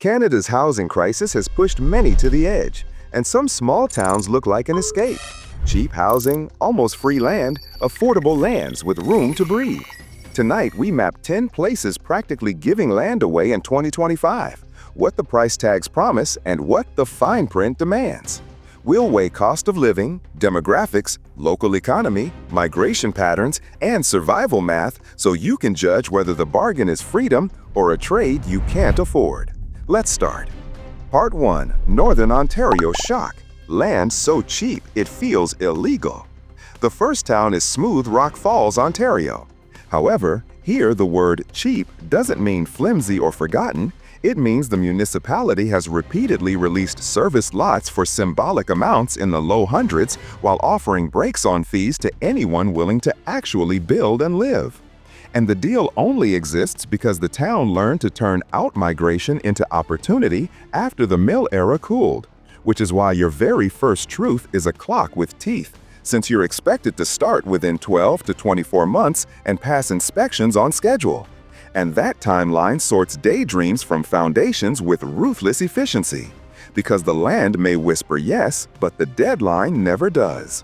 Canada's housing crisis has pushed many to the edge, and some small towns look like an escape. Cheap housing, almost free land, affordable lands with room to breathe. Tonight, we map 10 places practically giving land away in 2025, what the price tags promise and what the fine print demands. We'll weigh cost of living, demographics, local economy, migration patterns, and survival math so you can judge whether the bargain is freedom or a trade you can't afford. Let's start. Part 1. Northern Ontario Shock. Land so cheap it feels illegal. The first town is Smooth Rock Falls, Ontario. However, here the word cheap doesn't mean flimsy or forgotten. It means the municipality has repeatedly released service lots for symbolic amounts in the low hundreds while offering breaks on fees to anyone willing to actually build and live. And the deal only exists because the town learned to turn out-migration into opportunity after the mill era cooled, which is why your very first truth is a clock with teeth, since you're expected to start within 12 to 24 months and pass inspections on schedule. And that timeline sorts daydreams from foundations with ruthless efficiency, because the land may whisper yes, but the deadline never does.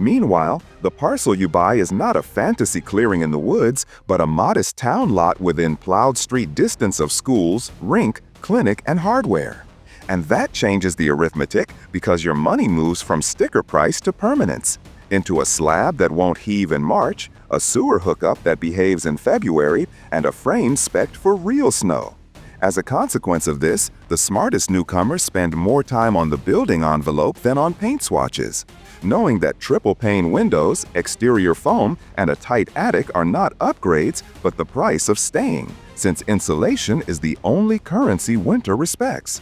Meanwhile, the parcel you buy is not a fantasy clearing in the woods, but a modest town lot within plowed street distance of schools, rink, clinic, and hardware. And that changes the arithmetic because your money moves from sticker price to permanence, into a slab that won't heave in March, a sewer hookup that behaves in February, and a frame spec'd for real snow. As a consequence of this, the smartest newcomers spend more time on the building envelope than on paint swatches, knowing that triple-pane windows, exterior foam, and a tight attic are not upgrades but the price of staying, since insulation is the only currency winter respects.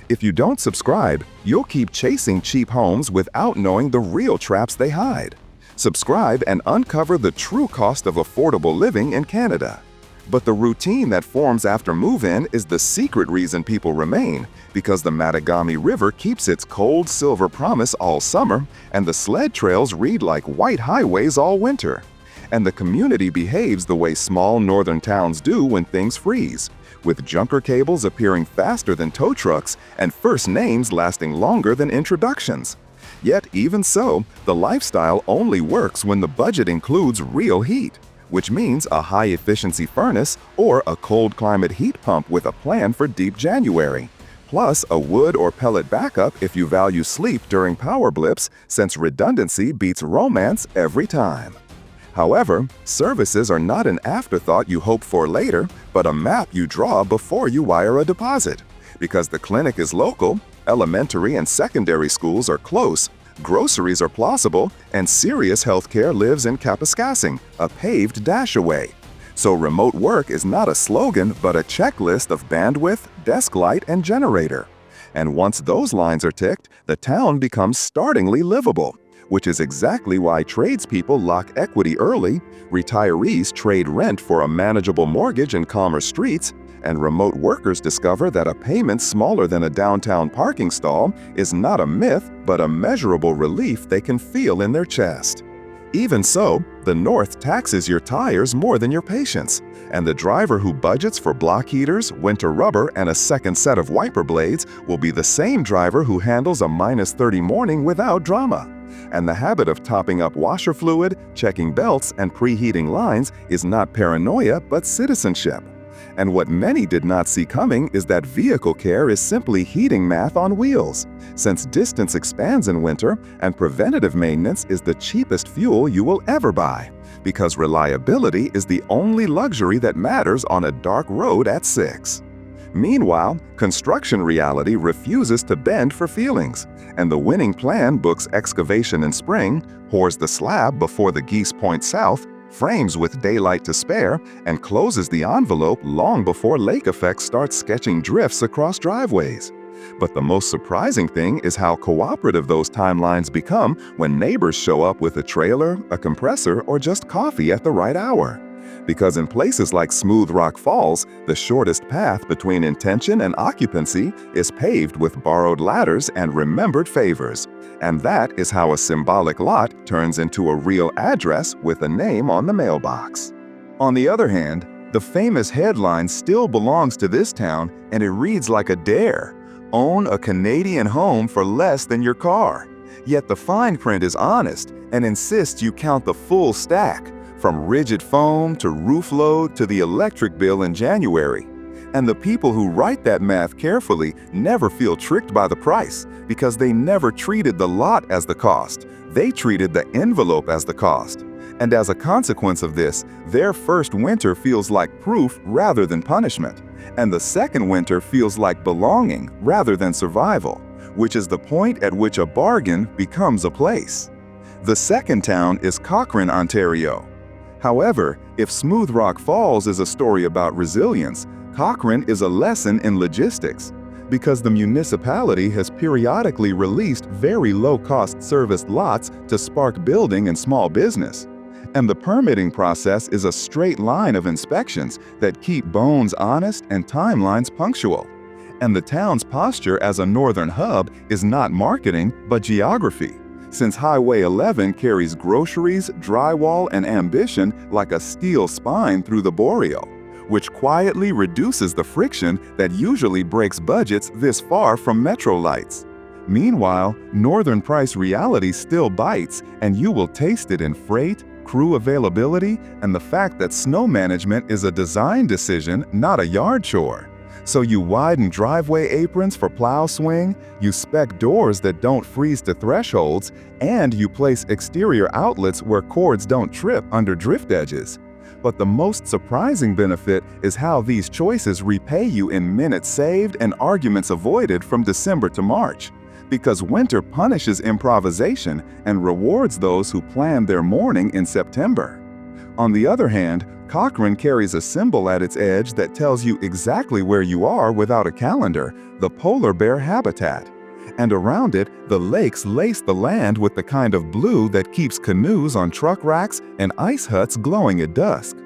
If you don't subscribe, you'll keep chasing cheap homes without knowing the real traps they hide. Subscribe and uncover the true cost of affordable living in Canada. But the routine that forms after move-in is the secret reason people remain, because the Mattagami River keeps its cold silver promise all summer, and the sled trails read like white highways all winter. And the community behaves the way small northern towns do when things freeze, with junker cables appearing faster than tow trucks and first names lasting longer than introductions. Yet even so, the lifestyle only works when the budget includes real heat, which means a high-efficiency furnace or a cold climate heat pump with a plan for deep January, plus a wood or pellet backup if you value sleep during power blips, since redundancy beats romance every time. However, services are not an afterthought you hope for later, but a map you draw before you wire a deposit. Because the clinic is local, elementary and secondary schools are close, groceries are plausible, and serious healthcare lives in Kapuskasing, a paved dash away. So remote work is not a slogan but a checklist of bandwidth, desk light, and generator. And once those lines are ticked, the town becomes startlingly livable, which is exactly why tradespeople lock equity early, retirees trade rent for a manageable mortgage in calmer streets, and remote workers discover that a payment smaller than a downtown parking stall is not a myth but a measurable relief they can feel in their chest. Even so, the North taxes your tires more than your patience, and the driver who budgets for block heaters, winter rubber, and a second set of wiper blades will be the same driver who handles a -30 morning without drama. And the habit of topping up washer fluid, checking belts, and preheating lines is not paranoia but citizenship. And what many did not see coming is that vehicle care is simply heating math on wheels, since distance expands in winter and preventative maintenance is the cheapest fuel you will ever buy, because reliability is the only luxury that matters on a dark road at 6. Meanwhile, construction reality refuses to bend for feelings, and the winning plan books excavation in spring, pours the slab before the geese point south, frames with daylight to spare, and closes the envelope long before lake effect starts sketching drifts across driveways. But the most surprising thing is how cooperative those timelines become when neighbors show up with a trailer, a compressor, or just coffee at the right hour. Because in places like Smooth Rock Falls, the shortest path between intention and occupancy is paved with borrowed ladders and remembered favors. And that is how a symbolic lot turns into a real address with a name on the mailbox. On the other hand, The famous headline still belongs to this town, and it reads like a dare: own a Canadian home for less than your car. Yet the fine print is honest and insists you count the full stack, from rigid foam to roof load to the electric bill in January. And the people who write that math carefully never feel tricked by the price, because they never treated the lot as the cost. They treated the envelope as the cost. And as a consequence of this, their first winter feels like proof rather than punishment. And the second winter feels like belonging rather than survival, which is the point at which a bargain becomes a place. The second town is Cochrane, Ontario. However, if Smooth Rock Falls is a story about resilience, Cochrane is a lesson in logistics, because the municipality has periodically released very low-cost serviced lots to spark building and small business. And the permitting process is a straight line of inspections that keep bones honest and timelines punctual. And the town's posture as a northern hub is not marketing, but geography, since Highway 11 carries groceries, drywall, and ambition like a steel spine through the boreal, which quietly reduces the friction that usually breaks budgets this far from metro lights. Meanwhile, northern price reality still bites, and you will taste it in freight, crew availability, and the fact that snow management is a design decision, not a yard chore. So you widen driveway aprons for plow swing, you spec doors that don't freeze to thresholds, and you place exterior outlets where cords don't trip under drift edges. But the most surprising benefit is how these choices repay you in minutes saved and arguments avoided from December to March. Because winter punishes improvisation and rewards those who plan their morning in September. On the other hand, Cochrane carries a symbol at its edge that tells you exactly where you are without a calendar: the polar bear habitat. And around it, the lakes lace the land with the kind of blue that keeps canoes on truck racks and ice huts glowing at dusk.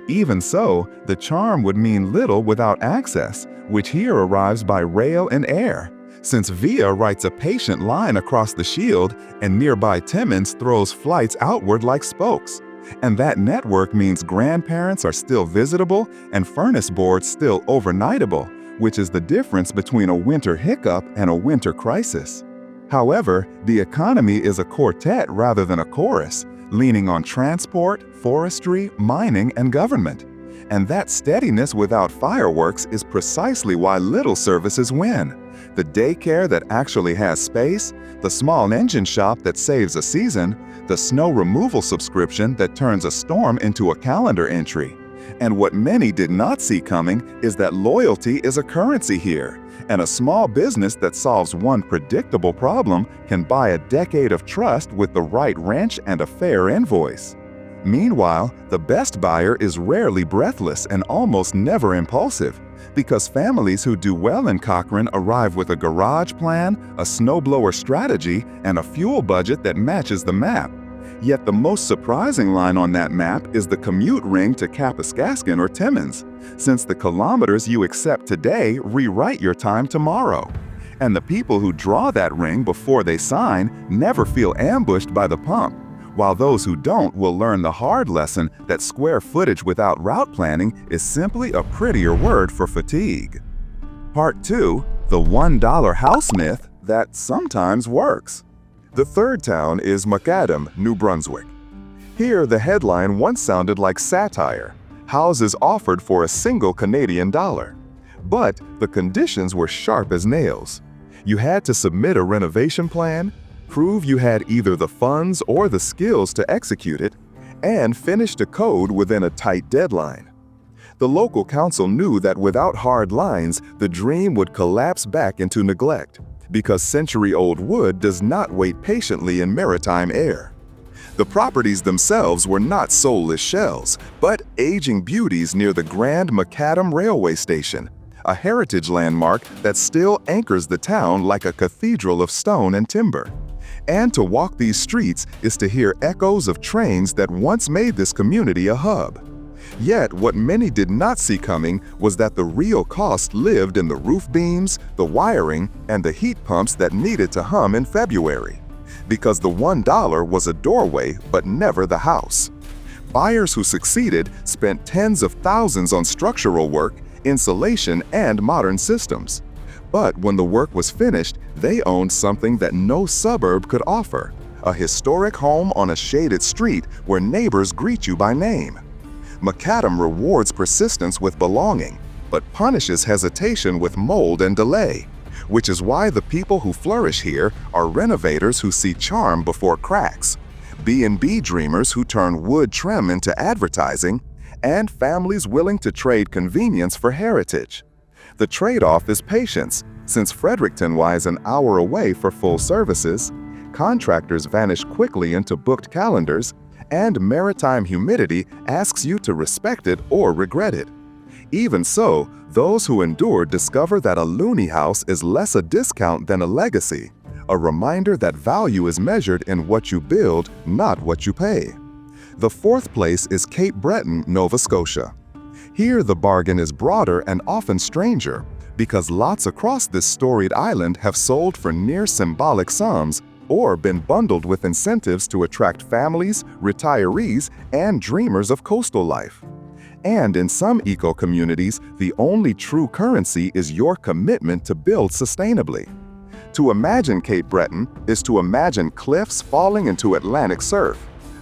Even so, the charm would mean little without access, which here arrives by rail and air, since Via writes a patient line across the shield and nearby Timmins throws flights outward like spokes. And that network means grandparents are still visitable and furnace boards still overnightable, which is the difference between a winter hiccup and a winter crisis. However, the economy is a quartet rather than a chorus, leaning on transport, forestry, mining, and government. And that steadiness without fireworks is precisely why little services win. The daycare that actually has space, the small engine shop that saves a season, the snow removal subscription that turns a storm into a calendar entry. And what many did not see coming is that loyalty is a currency here, and a small business that solves one predictable problem can buy a decade of trust with the right wrench and a fair invoice. Meanwhile, the best buyer is rarely breathless and almost never impulsive, because families who do well in Cochrane arrive with a garage plan, a snowblower strategy, and a fuel budget that matches the map. Yet the most surprising line on that map is the commute ring to Kapuskaskin or Timmins, since the kilometers you accept today rewrite your time tomorrow. And the people who draw that ring before they sign never feel ambushed by the pump, while those who don't will learn the hard lesson that square footage without route planning is simply a prettier word for fatigue. Part 2. The $1 house myth that sometimes works. The third town is Macadam, New Brunswick. Here, the headline once sounded like satire: houses offered for a single Canadian dollar. But the conditions were sharp as nails. You had to submit a renovation plan, prove you had either the funds or the skills to execute it, and finish the code within a tight deadline. The local council knew that without hard lines, the dream would collapse back into neglect, because century-old wood does not wait patiently in maritime air. The properties themselves were not soulless shells, but aging beauties near the Grand Macadam Railway Station, a heritage landmark that still anchors the town like a cathedral of stone and timber. And to walk these streets is to hear echoes of trains that once made this community a hub. Yet, what many did not see coming was that the real cost lived in the roof beams, the wiring, and the heat pumps that needed to hum in February. Because the $1 was a doorway, but never the house. Buyers who succeeded spent tens of thousands on structural work, insulation, and modern systems. But when the work was finished, they owned something that no suburb could offer: a historic home on a shaded street where neighbors greet you by name. Macadam rewards persistence with belonging, but punishes hesitation with mold and delay, which is why the people who flourish here are renovators who see charm before cracks, B&B dreamers who turn wood trim into advertising, and families willing to trade convenience for heritage. The trade-off is patience, since Fredericton lies an hour away for full services, contractors vanish quickly into booked calendars, and maritime humidity asks you to respect it or regret it. Even so, those who endure discover that a loony house is less a discount than a legacy, a reminder that value is measured in what you build, not what you pay. The fourth place is Cape Breton, Nova Scotia. Here the bargain is broader and often stranger, because lots across this storied island have sold for near symbolic sums or been bundled with incentives to attract families, retirees, and dreamers of coastal life. And in some eco-communities, the only true currency is your commitment to build sustainably. To imagine Cape Breton is to imagine cliffs falling into Atlantic surf,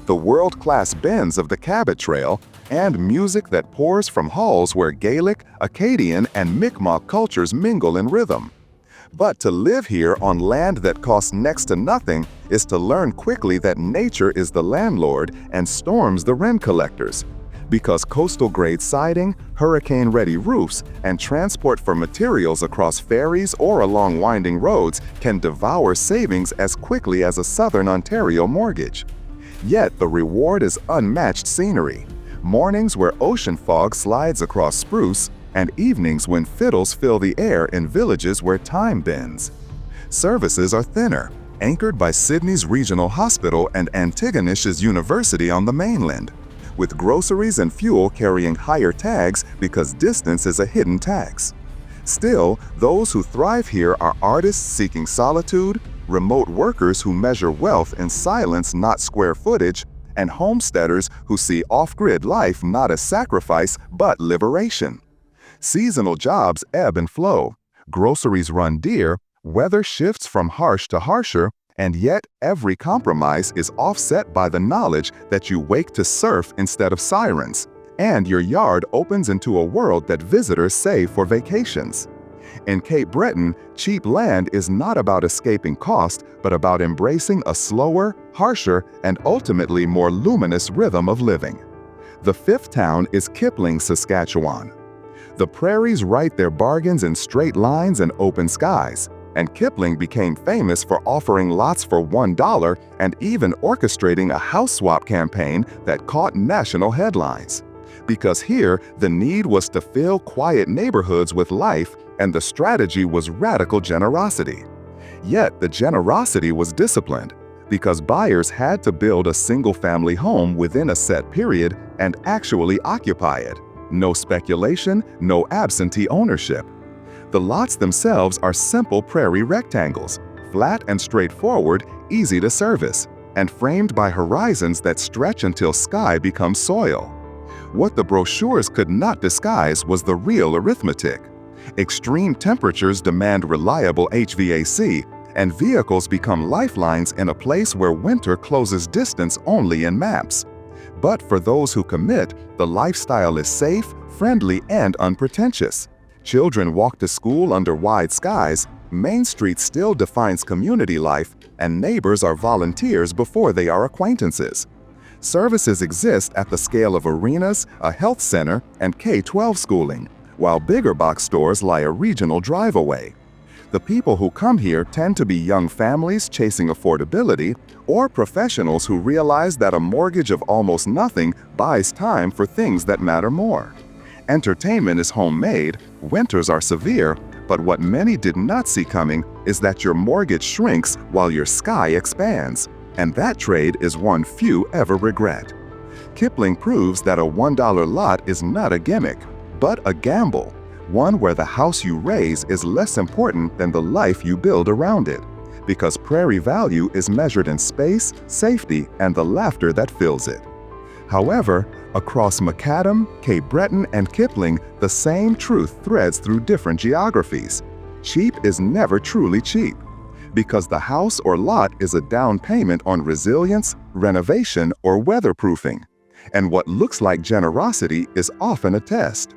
the world-class bends of the Cabot Trail, and music that pours from halls where Gaelic, Acadian, and Mi'kmaq cultures mingle in rhythm. But to live here on land that costs next to nothing is to learn quickly that nature is the landlord and storms the rent collectors. Because coastal-grade siding, hurricane-ready roofs, and transport for materials across ferries or along winding roads can devour savings as quickly as a Southern Ontario mortgage. Yet the reward is unmatched scenery: mornings where ocean fog slides across spruce, and evenings when fiddles fill the air in villages where time bends. Services are thinner, anchored by Sydney's Regional Hospital and Antigonish's University on the mainland, with groceries and fuel carrying higher tags because distance is a hidden tax. Still, those who thrive here are artists seeking solitude, remote workers who measure wealth in silence, not square footage, and homesteaders who see off-grid life not as sacrifice but liberation. Seasonal jobs ebb and flow, groceries run dear, weather shifts from harsh to harsher, and yet every compromise is offset by the knowledge that you wake to surf instead of sirens, and your yard opens into a world that visitors save for vacations. In Cape Breton, cheap land is not about escaping cost, but about embracing a slower, harsher, and ultimately more luminous rhythm of living. The fifth town is Kipling, Saskatchewan. The prairies write their bargains in straight lines and open skies, and Kipling became famous for offering lots for $1 and even orchestrating a house swap campaign that caught national headlines. Because here, the need was to fill quiet neighborhoods with life, and the strategy was radical generosity. Yet the generosity was disciplined, because buyers had to build a single-family home within a set period and actually occupy it. No speculation, no absentee ownership. The lots themselves are simple prairie rectangles, flat and straightforward, easy to service, and framed by horizons that stretch until sky becomes soil. What the brochures could not disguise was the real arithmetic. Extreme temperatures demand reliable HVAC, and vehicles become lifelines in a place where winter closes distance only in maps. But for those who commit, the lifestyle is safe, friendly, and unpretentious. Children walk to school under wide skies, Main Street still defines community life, and neighbors are volunteers before they are acquaintances. Services exist at the scale of arenas, a health center, and K-12 schooling, while bigger box stores lie a regional drive away. The people who come here tend to be young families chasing affordability or professionals who realize that a mortgage of almost nothing buys time for things that matter more. Entertainment is homemade, winters are severe, but what many did not see coming is that your mortgage shrinks while your sky expands, and that trade is one few ever regret. Kipling proves that a $1 lot is not a gimmick, but a gamble, one where the house you raise is less important than the life you build around it, because prairie value is measured in space, safety, and the laughter that fills it. However, across Macadam, Cape Breton, and Kipling, the same truth threads through different geographies. Cheap is never truly cheap, because the house or lot is a down payment on resilience, renovation, or weatherproofing. And what looks like generosity is often a test.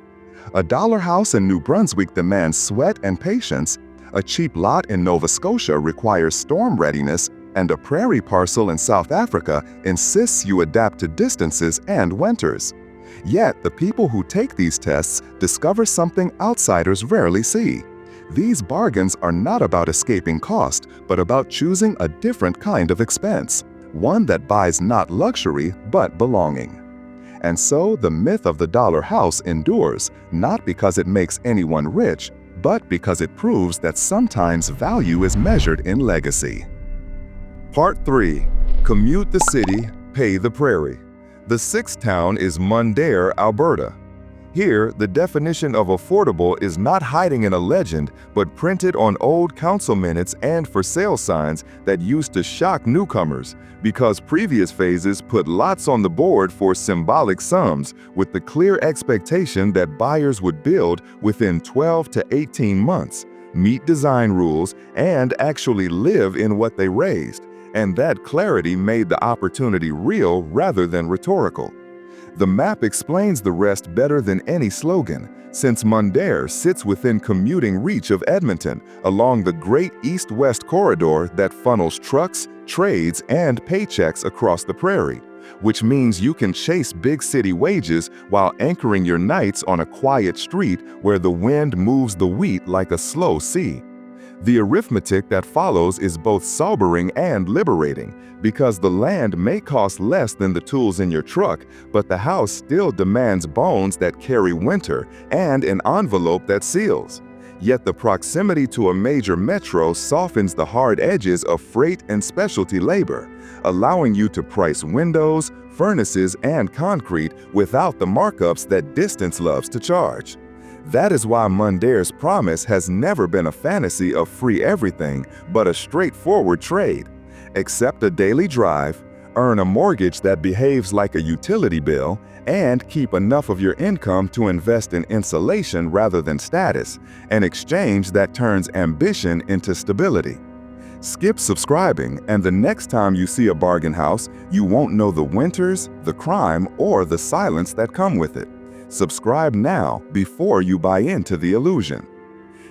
A dollar house in New Brunswick demands sweat and patience, a cheap lot in Nova Scotia requires storm readiness, and a prairie parcel in South Africa insists you adapt to distances and winters. Yet, the people who take these tests discover something outsiders rarely see. These bargains are not about escaping cost, but about choosing a different kind of expense, one that buys not luxury, but belonging. And so, the myth of the dollar house endures, not because it makes anyone rich, but because it proves that sometimes value is measured in legacy. Part 3. Commute the city, pay the prairie. The sixth town is Mundare, Alberta. Here, the definition of affordable is not hiding in a legend, but printed on old council minutes and for sale signs that used to shock newcomers, because previous phases put lots on the board for symbolic sums, with the clear expectation that buyers would build within 12 to 18 months, meet design rules, and actually live in what they raised. And that clarity made the opportunity real rather than rhetorical. The map explains the rest better than any slogan, since Mundare sits within commuting reach of Edmonton along the great east-west corridor that funnels trucks, trades, and paychecks across the prairie, which means you can chase big city wages while anchoring your nights on a quiet street where the wind moves the wheat like a slow sea. The arithmetic that follows is both sobering and liberating, because the land may cost less than the tools in your truck, but the house still demands bones that carry winter and an envelope that seals. Yet the proximity to a major metro softens the hard edges of freight and specialty labor, allowing you to price windows, furnaces, and concrete without the markups that distance loves to charge. That is why Mundare's promise has never been a fantasy of free everything, but a straightforward trade. Accept a daily drive, earn a mortgage that behaves like a utility bill, and keep enough of your income to invest in insulation rather than status, an exchange that turns ambition into stability. Skip subscribing, and the next time you see a bargain house, you won't know the winters, the crime, or the silence that come with it. Subscribe now before you buy into the illusion.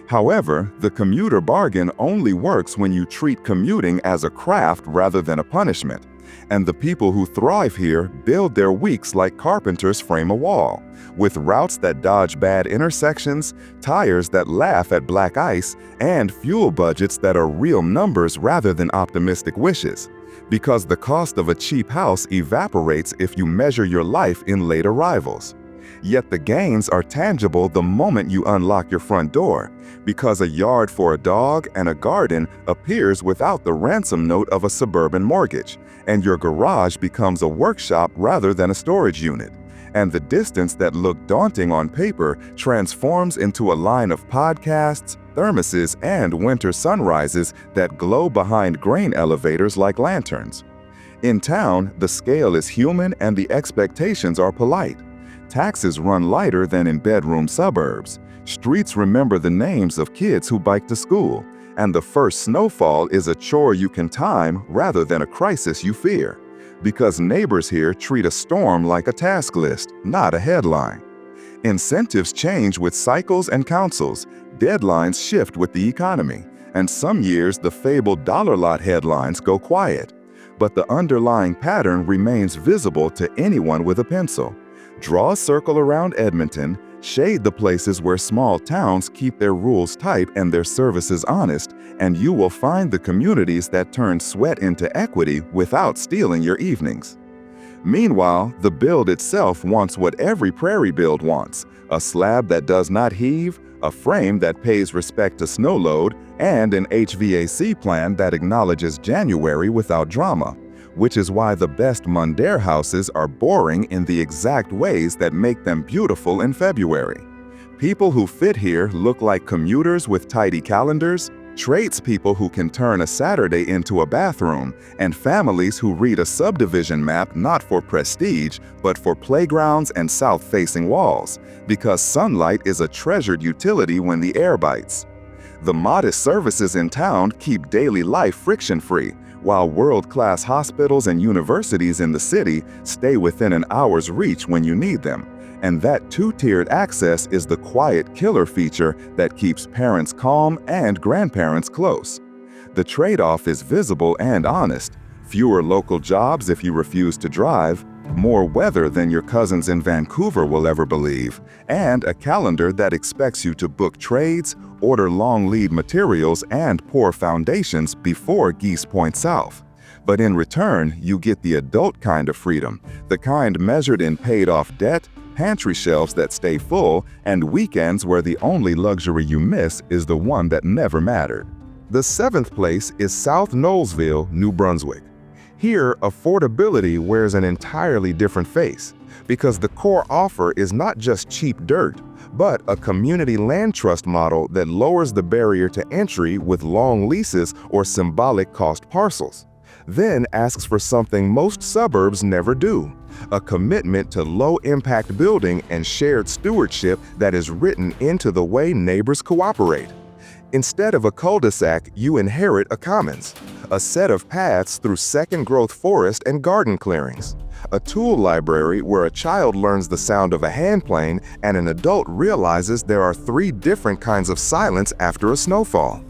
However, the commuter bargain only works when you treat commuting as a craft rather than a punishment. And the people who thrive here build their weeks like carpenters frame a wall, with routes that dodge bad intersections, tires that laugh at black ice, and fuel budgets that are real numbers rather than optimistic wishes. Because the cost of a cheap house evaporates if you measure your life in late arrivals. Yet the gains are tangible the moment you unlock your front door, because a yard for a dog and a garden appears without the ransom note of a suburban mortgage, and your garage becomes a workshop rather than a storage unit. And the distance that looked daunting on paper transforms into a line of podcasts, thermoses, and winter sunrises that glow behind grain elevators like lanterns. In town, the scale is human and the expectations are polite. Taxes run lighter than in bedroom suburbs. Streets remember the names of kids who bike to school. And the first snowfall is a chore you can time rather than a crisis you fear. Because neighbors here treat a storm like a task list, not a headline. Incentives change with cycles and councils. Deadlines shift with the economy. And some years the fabled dollar lot headlines go quiet. But the underlying pattern remains visible to anyone with a pencil. Draw a circle around Edmonton, shade the places where small towns keep their rules tight and their services honest, and you will find the communities that turn sweat into equity without stealing your evenings. Meanwhile, the build itself wants what every prairie build wants: a slab that does not heave, a frame that pays respect to snow load, and an HVAC plan that acknowledges January without drama. Which is why the best Mundare houses are boring in the exact ways that make them beautiful in February. People who fit here look like commuters with tidy calendars, tradespeople who can turn a Saturday into a bathroom, and families who read a subdivision map not for prestige, but for playgrounds and south-facing walls, because sunlight is a treasured utility when the air bites. The modest services in town keep daily life friction-free, while world-class hospitals and universities in the city stay within an hour's reach when you need them. And that two-tiered access is the quiet killer feature that keeps parents calm and grandparents close. The trade-off is visible and honest. Fewer local jobs if you refuse to drive, more weather than your cousins in Vancouver will ever believe, and a calendar that expects you to book trades, order long lead materials, and pour foundations before Geese Point South. But in return, you get the adult kind of freedom, the kind measured in paid-off debt, pantry shelves that stay full, and weekends where the only luxury you miss is the one that never mattered. The seventh place is South Knowlesville, New Brunswick. Here, affordability wears an entirely different face, because the core offer is not just cheap dirt, but a community land trust model that lowers the barrier to entry with long leases or symbolic cost parcels. Then asks for something most suburbs never do, a commitment to low-impact building and shared stewardship that is written into the way neighbors cooperate. Instead of a cul-de-sac, you inherit a commons, a set of paths through second-growth forest and garden clearings, a tool library where a child learns the sound of a hand plane and an adult realizes there are 3 different kinds of silence after a snowfall.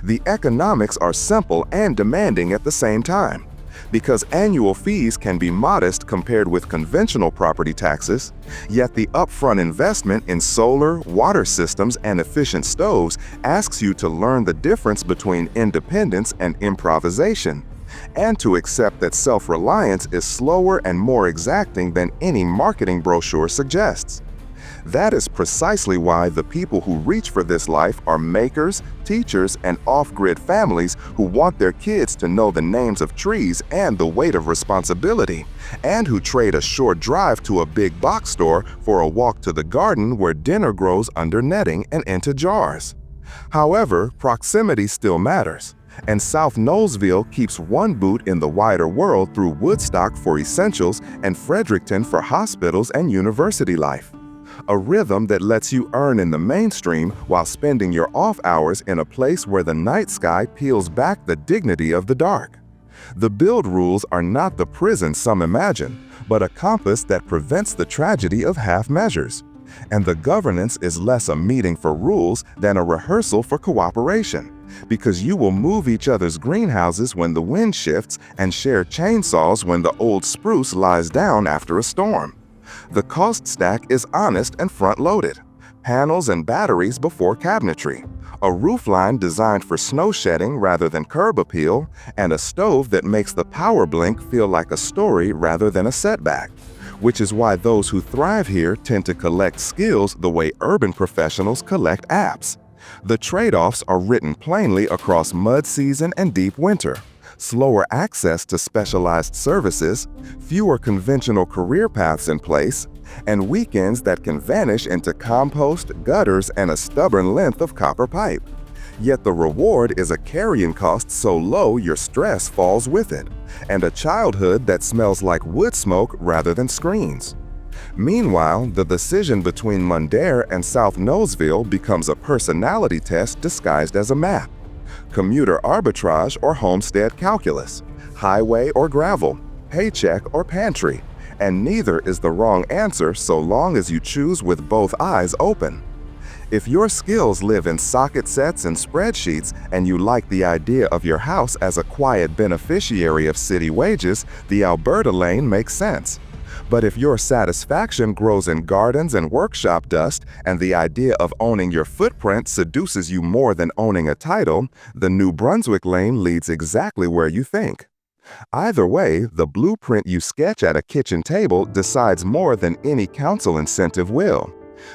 The economics are simple and demanding at the same time. Because annual fees can be modest compared with conventional property taxes, yet the upfront investment in solar, water systems, and efficient stoves asks you to learn the difference between independence and improvisation, and to accept that self-reliance is slower and more exacting than any marketing brochure suggests. That is precisely why the people who reach for this life are makers, teachers, and off-grid families who want their kids to know the names of trees and the weight of responsibility, and who trade a short drive to a big box store for a walk to the garden where dinner grows under netting and into jars. However, proximity still matters, and South Knowlesville keeps one boot in the wider world through Woodstock for essentials and Fredericton for hospitals and university life. A rhythm that lets you earn in the mainstream while spending your off hours in a place where the night sky peels back the dignity of the dark. The build rules are not the prison some imagine, but a compass that prevents the tragedy of half measures. And the governance is less a meeting for rules than a rehearsal for cooperation, because you will move each other's greenhouses when the wind shifts and share chainsaws when the old spruce lies down after a storm. The cost stack is honest and front-loaded. Panels and batteries before cabinetry, a roofline designed for snow shedding rather than curb appeal, and a stove that makes the power blink feel like a story rather than a setback. Which is why those who thrive here tend to collect skills the way urban professionals collect apps. The trade-offs are written plainly across mud season and deep winter. Slower access to specialized services, fewer conventional career paths in place, and weekends that can vanish into compost, gutters, and a stubborn length of copper pipe. Yet the reward is a carrying cost so low your stress falls with it, and a childhood that smells like wood smoke rather than screens. Meanwhile, the decision between Mundare and South Knowlesville becomes a personality test disguised as a map. Commuter arbitrage or homestead calculus, highway or gravel, paycheck or pantry, and neither is the wrong answer so long as you choose with both eyes open. If your skills live in socket sets and spreadsheets and you like the idea of your house as a quiet beneficiary of city wages, the Alberta lane makes sense. But if your satisfaction grows in gardens and workshop dust, and the idea of owning your footprint seduces you more than owning a title, the New Brunswick lane leads exactly where you think. Either way, the blueprint you sketch at a kitchen table decides more than any council incentive will.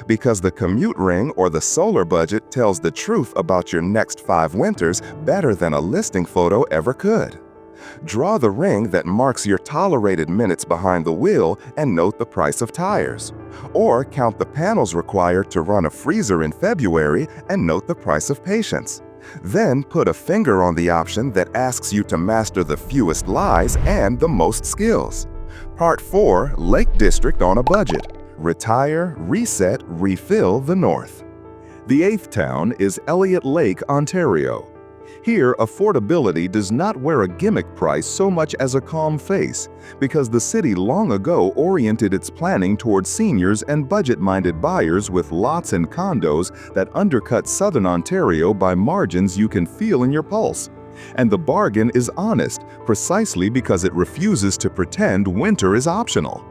Because the commute ring or the solar budget tells the truth about your next 5 winters better than a listing photo ever could. Draw the ring that marks your tolerated minutes behind the wheel and note the price of tires. Or count the panels required to run a freezer in February and note the price of patience. Then put a finger on the option that asks you to master the fewest lies and the most skills. Part 4, Lake District on a Budget. Retire, reset, refill the North. The 8th town is Elliott Lake, Ontario. Here, affordability does not wear a gimmick price so much as a calm face, because the city long ago oriented its planning towards seniors and budget-minded buyers with lots and condos that undercut Southern Ontario by margins you can feel in your pulse. And the bargain is honest, precisely because it refuses to pretend winter is optional.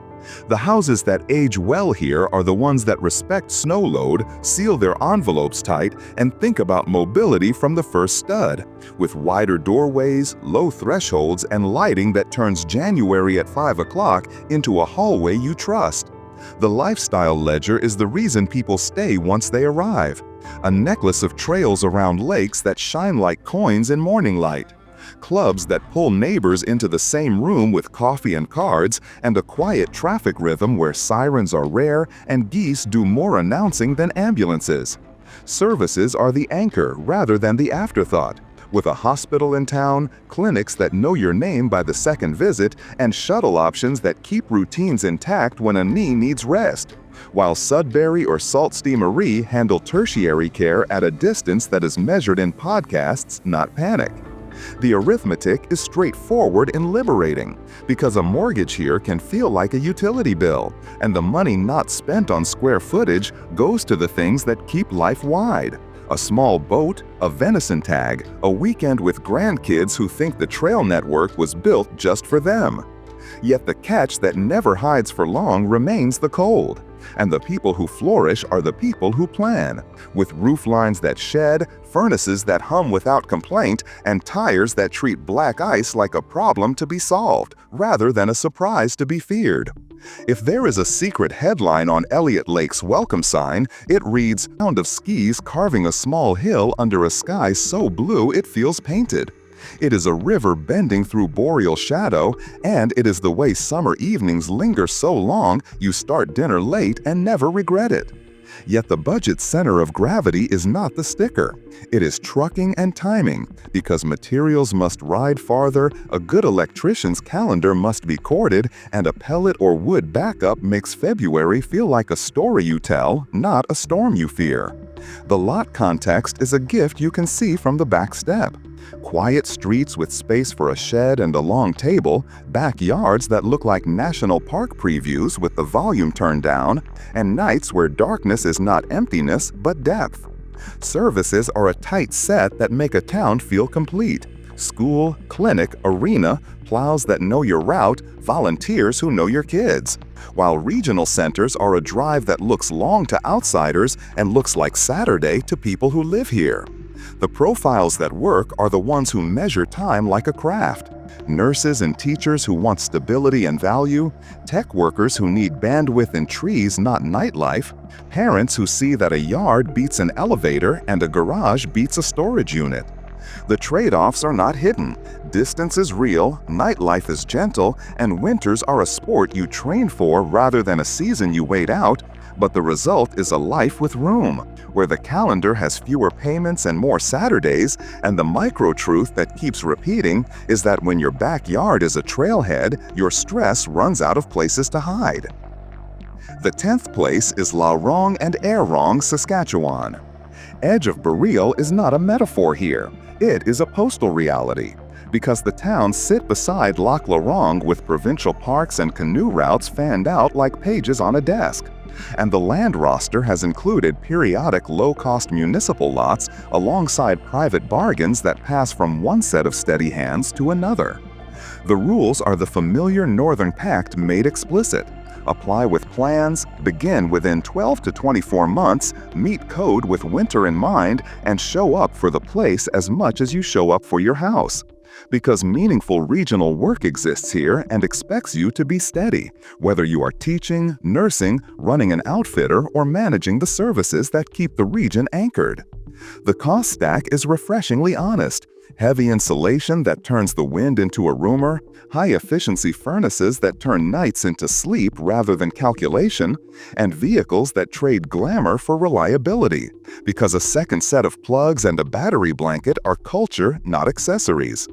The houses that age well here are the ones that respect snow load, seal their envelopes tight, and think about mobility from the first stud, with wider doorways, low thresholds, and lighting that turns January at 5 o'clock into a hallway you trust. The lifestyle ledger is the reason people stay once they arrive. A necklace of trails around lakes that shine like coins in morning light. Clubs that pull neighbors into the same room with coffee and cards, and a quiet traffic rhythm where sirens are rare and geese do more announcing than ambulances. Services are the anchor rather than the afterthought, with a hospital in town, clinics that know your name by the second visit, and shuttle options that keep routines intact when a knee needs rest, while Sudbury or Sault Ste. Marie handle tertiary care at a distance that is measured in podcasts, not panic. The arithmetic is straightforward and liberating, because a mortgage here can feel like a utility bill, and the money not spent on square footage goes to the things that keep life wide. A small boat, a venison tag, a weekend with grandkids who think the trail network was built just for them. Yet the catch that never hides for long remains the cold. And the people who flourish are the people who plan, with roof lines that shed, furnaces that hum without complaint, and tires that treat black ice like a problem to be solved, rather than a surprise to be feared. If there is a secret headline on Elliott Lake's welcome sign, it reads, "Sound of skis carving a small hill under a sky so blue it feels painted." It is a river bending through boreal shadow, and it is the way summer evenings linger so long you start dinner late and never regret it. Yet the budget's center of gravity is not the sticker. It is trucking and timing, because materials must ride farther, a good electrician's calendar must be corded, and a pellet or wood backup makes February feel like a story you tell, not a storm you fear. The lot context is a gift you can see from the back step. Quiet streets with space for a shed and a long table, backyards that look like national park previews with the volume turned down, and nights where darkness is not emptiness but depth. Services are a tight set that make a town feel complete. School, clinic, arena, plows that know your route, volunteers who know your kids. While regional centers are a drive that looks long to outsiders and looks like Saturday to people who live here. The profiles that work are the ones who measure time like a craft. Nurses and teachers who want stability and value, tech workers who need bandwidth and trees, not nightlife, parents who see that a yard beats an elevator and a garage beats a storage unit. The trade-offs are not hidden. Distance is real, nightlife is gentle, and winters are a sport you train for rather than a season you wait out, but the result is a life with room, where the calendar has fewer payments and more Saturdays, and the micro-truth that keeps repeating is that when your backyard is a trailhead, your stress runs out of places to hide. The 10th place is La Ronge and Errong, Saskatchewan. Edge of Burial is not a metaphor here. It is a postal reality, because the towns sit beside Lac La Ronge with provincial parks and canoe routes fanned out like pages on a desk. And the land roster has included periodic low-cost municipal lots alongside private bargains that pass from one set of steady hands to another. The rules are the familiar Northern Pact made explicit. Apply with plans, begin within 12 to 24 months, meet code with winter in mind, and show up for the place as much as you show up for your house. Because meaningful regional work exists here and expects you to be steady, whether you are teaching, nursing, running an outfitter, or managing the services that keep the region anchored. The cost stack is refreshingly honest. Heavy insulation that turns the wind into a rumor, high-efficiency furnaces that turn nights into sleep rather than calculation, and vehicles that trade glamour for reliability, because a second set of plugs and a battery blanket are culture, not accessories.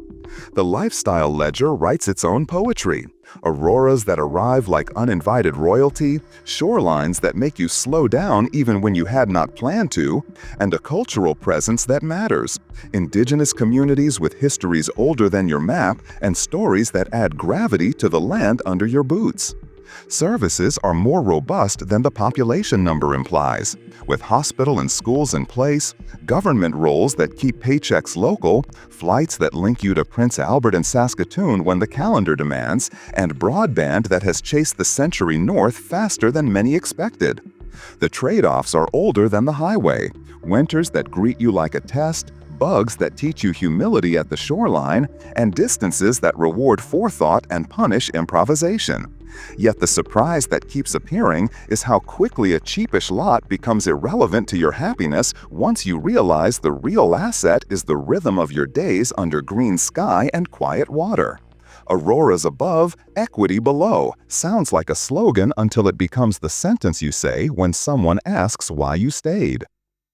The lifestyle ledger writes its own poetry. Auroras that arrive like uninvited royalty, shorelines that make you slow down even when you had not planned to, and a cultural presence that matters. Indigenous communities with histories older than your map and stories that add gravity to the land under your boots. Services are more robust than the population number implies, with hospital and schools in place, government roles that keep paychecks local, flights that link you to Prince Albert and Saskatoon when the calendar demands, and broadband that has chased the century north faster than many expected. The trade-offs are older than the highway: winters that greet you like a test, bugs that teach you humility at the shoreline, and distances that reward forethought and punish improvisation. Yet the surprise that keeps appearing is how quickly a cheapish lot becomes irrelevant to your happiness once you realize the real asset is the rhythm of your days under green sky and quiet water. Auroras above, equity below sounds like a slogan until it becomes the sentence you say when someone asks why you stayed.